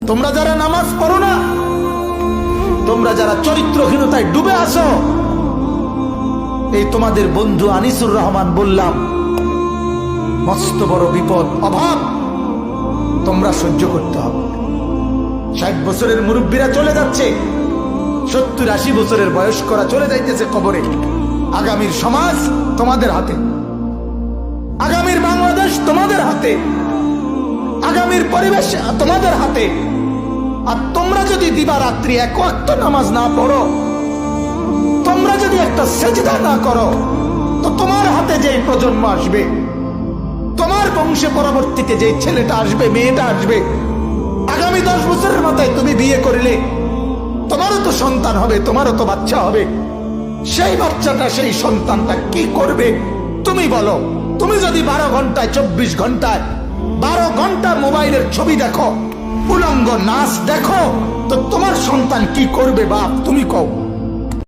তোমরা যারা নামাজ পড়ো না, তোমরা যারা চরিত্রহীনতায় ডুবে আসো, এই তোমাদের বন্ধু আনিসুর রহমান বললাম, মস্ত বড় বিপদ, অভাব তোমরা সহ্য করতে হবে। 60 বছরের মুরব্বীরা চলে যাচ্ছে, 70-80 বছরের বয়স্করা চলে যাইতেছে কবরে। আগামীর সমাজ তোমাদের হাতে, আগামীর বাংলাদেশ তোমাদের হাতে, আগামীর পরিবেশ তোমাদের হাতে। আর তোমরা যদি দিবারাত্রি এক ওয়াক্ত নামাজ না পড়ো, তোমরা যদি একটা সেজদা না করো, তো তোমার হাতে যে প্রজন্ম আসবে, তোমার বংশে পরবর্তীতে যে ছেলেটা আসবে, মেয়েটা আসবে, আগামী 10 বছরের মাথায় তুমি বিয়ে করলে তোমারও তো সন্তান হবে, তোমারও তো বাচ্চা হবে। সেই বাচ্চাটা, সেই সন্তানটা কি করবে তুমি বলো? তুমি যদি 12 ঘন্টায় 24 ঘন্টায় 12 ঘন্টা মোবাইলের ছবি দেখো, উলঙ্গ নাচ দেখো, তো তোমার সন্তান কি করবে বাপ? তুমি কও।